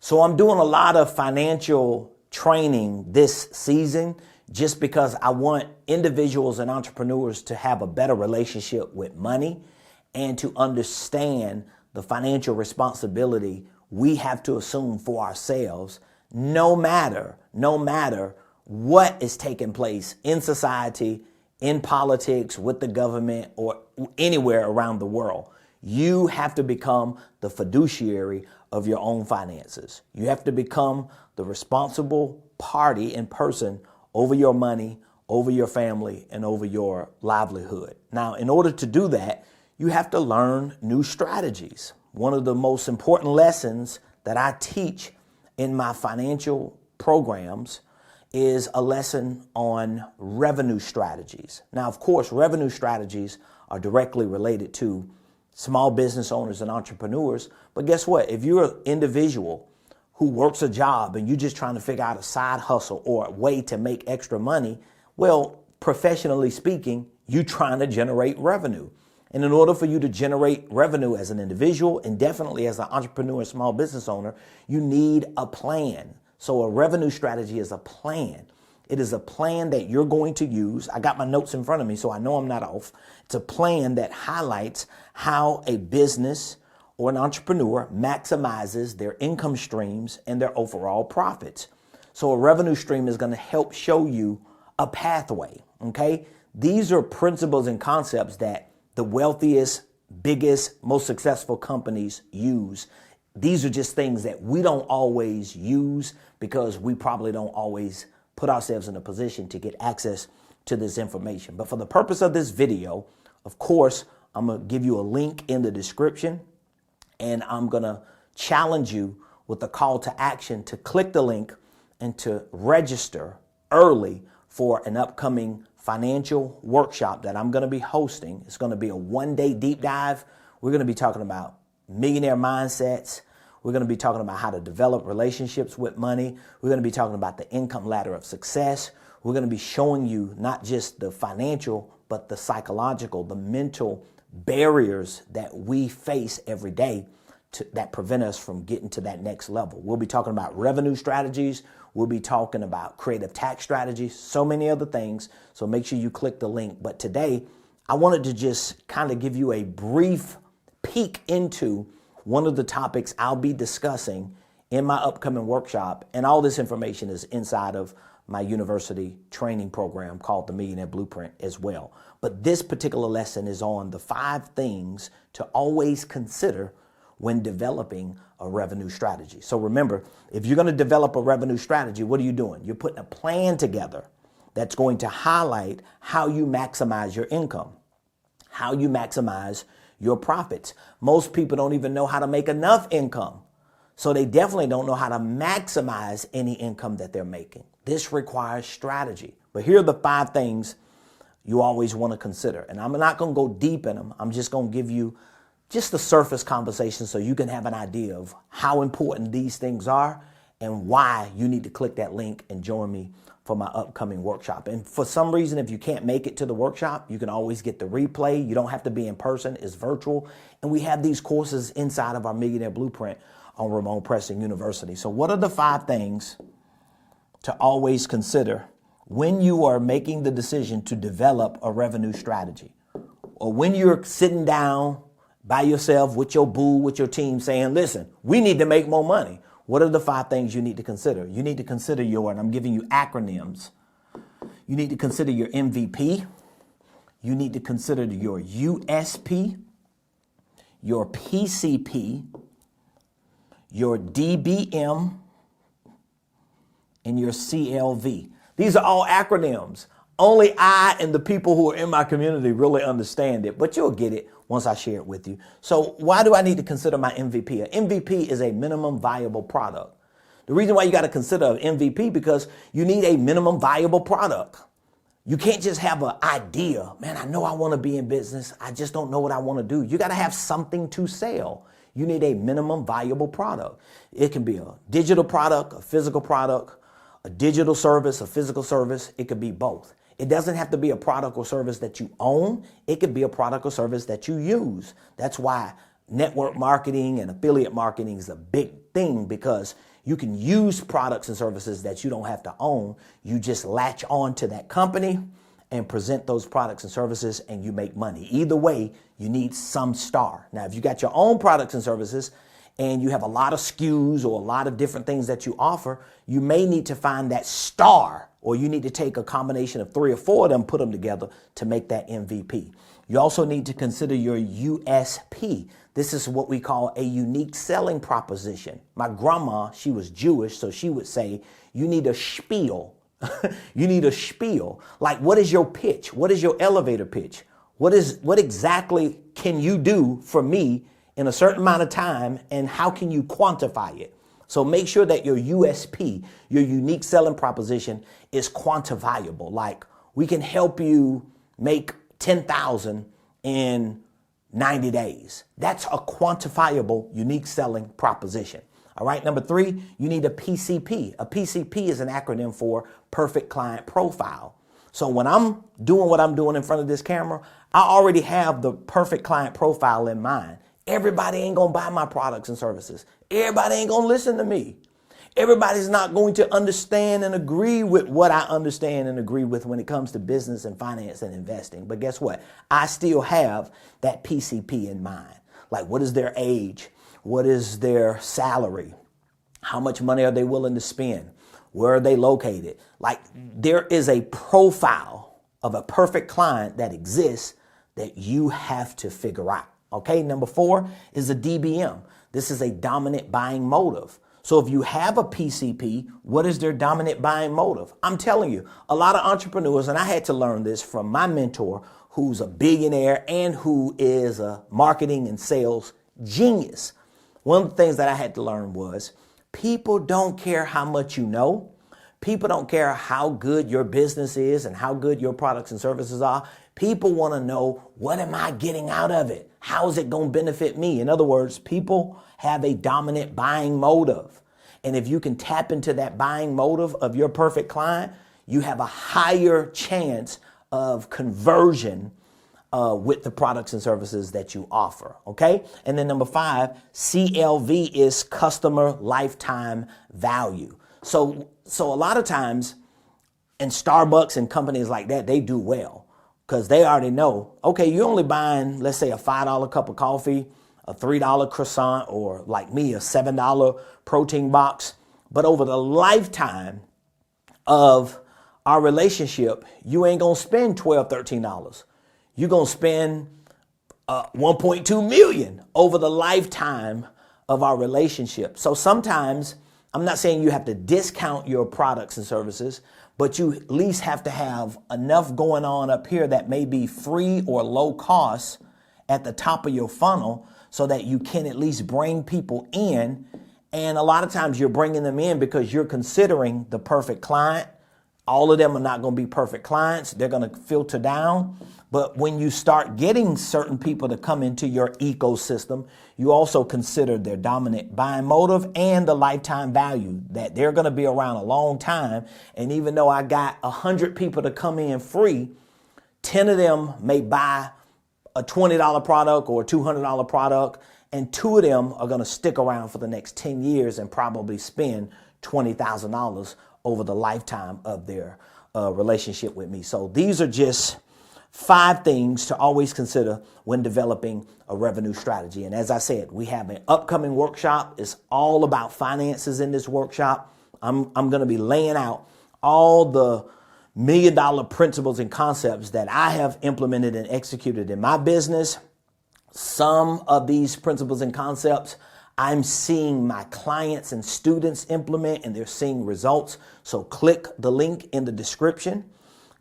So I'm doing a lot of financial training this season just because I want individuals and entrepreneurs to have a better relationship with money and to understand the financial responsibility we have to assume for ourselves, no matter what is taking place in society, in politics, with the government, or anywhere around the world. You have to become the fiduciary of your own finances. You have to become the responsible party and person over your money, over your family, and over your livelihood. Now, in order to do that, you have to learn new strategies. One of the most important lessons that I teach in my financial programs is a lesson on revenue strategies. Now, of course, revenue strategies are directly related to small business owners and entrepreneurs. But guess what? If you're an individual who works a job and you're just trying to figure out a side hustle or a way to make extra money, well, professionally speaking, you're trying to generate revenue. And in order for you to generate revenue as an individual and definitely as an entrepreneur and small business owner, you need a plan. So a revenue strategy is a plan. It is a plan that you're going to use. I got my notes in front of me, so I know I'm not off. It's a plan that highlights how a business or an entrepreneur maximizes their income streams and their overall profits. So a revenue stream is going to help show you a pathway, okay? These are principles and concepts that the wealthiest, biggest, most successful companies use. These are just things that we don't always use because we probably don't always put ourselves in a position to get access to this information. But for the purpose of this video, of course, I'm going to give you a link in the description, and I'm going to challenge you with a call to action to click the link and to register early for an upcoming financial workshop that I'm going to be hosting. It's going to be a one-day deep dive. We're going to be talking about millionaire mindsets. We're going to be talking about how to develop relationships with money. We're going to be talking about the income ladder of success. We're going to be showing you not just the financial, but the psychological, the mental barriers that we face every day that prevent us from getting to that next level. We'll be talking about revenue strategies. We'll be talking about creative tax strategies, so many other things. So make sure you click the link. But today, I wanted to just kind of give you a brief peek into one of the topics I'll be discussing in my upcoming workshop. And all this information is inside of my university training program called the Millionaire Blueprint as well. But this particular lesson is on the 5 things to always consider when developing a revenue strategy. So remember, if you're going to develop a revenue strategy, what are you doing? You're putting a plan together that's going to highlight how you maximize your income, how you maximize your profits. Most people don't even know how to make enough income. So they definitely don't know how to maximize any income that they're making. This requires strategy. But here are the 5 things you always want to consider. And I'm not going to go deep in them. I'm just going to give you just the surface conversation so you can have an idea of how important these things are and why you need to click that link and join me for my upcoming workshop. And for some reason, if you can't make it to the workshop, you can always get the replay. You don't have to be in person. It's virtual. And we have these courses inside of our Millionaire Blueprint on Ramon Preston University. So what are the 5 things to always consider when you are making the decision to develop a revenue strategy? Or when you're sitting down by yourself with your boo, with your team saying, listen, we need to make more money. What are the 5 things you need to consider? You need to consider and I'm giving you acronyms. You need to consider your MVP. You need to consider your USP, your PCP, your DBM, and your CLV. These are all acronyms. Only I and the people who are in my community really understand it, but you'll get it once I share it with you. So why do I need to consider my MVP? An MVP is a minimum viable product. The reason why you got to consider an MVP because you need a minimum viable product. You can't just have an idea. Man, I know I want to be in business. I just don't know what I want to do. You got to have something to sell. You need a minimum viable product. It can be a digital product, a physical product, a digital service, a physical service. It could be both. It doesn't have to be a product or service that you own. It could be a product or service that you use. That's why network marketing and affiliate marketing is a big thing, because You can use products and services that you don't have to own. You just latch on to that company and present those products and services and you make money. Either way, you need some star. Now, if you got your own products and services and you have a lot of SKUs or a lot of different things that you offer, you may need to find that star, or you need to take a combination of 3 or 4 of them, put them together to make that MVP. You also need to consider your USP. This is what we call a unique selling proposition. My grandma, she was Jewish, so she would say, you need a spiel. You need a spiel. Like, what is your pitch? What is your elevator pitch? What exactly can you do for me in a certain amount of time, and how can you quantify it? So make sure that your USP, your unique selling proposition, is quantifiable. Like, we can help you make 10,000 in 90 days. That's a quantifiable, unique selling proposition. All right. Number 3, you need a PCP. A PCP is an acronym for Perfect Client Profile. So when I'm doing what I'm doing in front of this camera, I already have the perfect client profile in mind. Everybody ain't going to buy my products and services. Everybody ain't going to listen to me. Everybody's not going to understand and agree with what I understand and agree with when it comes to business and finance and investing. But guess what? I still have that PCP in mind. Like, what is their age? What is their salary? How much money are they willing to spend? Where are they located? Like, there is a profile of a perfect client that exists that you have to figure out. Okay, number 4 is a DBM. This is a dominant buying motive. So if you have a PCP, what is their dominant buying motive? I'm telling you, a lot of entrepreneurs, and I had to learn this from my mentor, who's a billionaire and who is a marketing and sales genius. One of the things that I had to learn was people don't care how much you know. People don't care how good your business is and how good your products and services are. People want to know, what am I getting out of it? How is it going to benefit me? In other words, people have a dominant buying motive. And if you can tap into that buying motive of your perfect client, you have a higher chance of conversion with the products and services that you offer. Okay. And then number 5, CLV is customer lifetime value. So a lot of times, and Starbucks and companies like that, they do well because they already know, okay, you're only buying, let's say, a $5 cup of coffee, a $3 croissant, or like me, a $7 protein box. But over the lifetime of our relationship, you ain't going to spend $12, $13. You're going to spend 1.2 million over the lifetime of our relationship. So sometimes, I'm not saying you have to discount your products and services, but you at least have to have enough going on up here that may be free or low cost at the top of your funnel so that you can at least bring people in. And a lot of times you're bringing them in because you're considering the perfect client. All of them are not going to be perfect clients. They're going to filter down. But when you start getting certain people to come into your ecosystem, you also consider their dominant buying motive and the lifetime value, that they're going to be around a long time. And even though I got 100 people to come in free, 10 of them may buy a $20 product or a $200 product, and 2 of them are going to stick around for the next 10 years and probably spend $20,000 over the lifetime of their relationship with me. So these are just 5 things to always consider when developing a revenue strategy. And as I said, we have an upcoming workshop. It's all about finances in this workshop. I'm going to be laying out all the $1 million principles and concepts that I have implemented and executed in my business. Some of these principles and concepts I'm seeing my clients and students implement, and they're seeing results. So click the link in the description.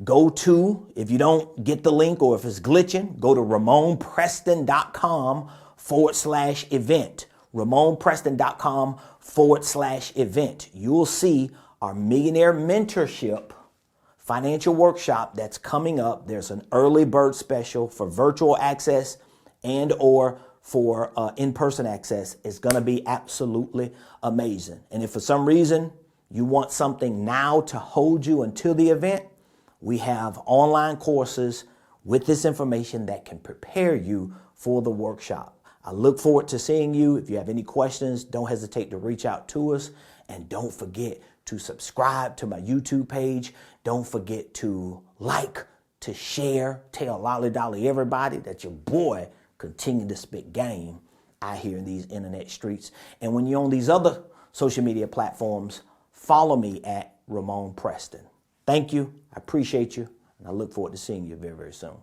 Go to, if you don't get the link or if it's glitching, go to RamonPreston.com/event. RamonPreston.com/event. You'll see our Millionaire Mentorship financial workshop that's coming up. There's an early bird special for virtual access and or for in-person access. Is going to be absolutely amazing. And if for some reason you want something now to hold you until the event, we have online courses with this information that can prepare you for the workshop. I look forward to seeing you. If you have any questions, don't hesitate to reach out to us, And don't forget to subscribe to my YouTube page. Don't forget to like, to share, tell Lolly Dolly everybody that your boy continue to spit game out here in these internet streets. And when you're on these other social media platforms, follow me at Ramon Preston. Thank you. I appreciate you. And I look forward to seeing you very, very soon.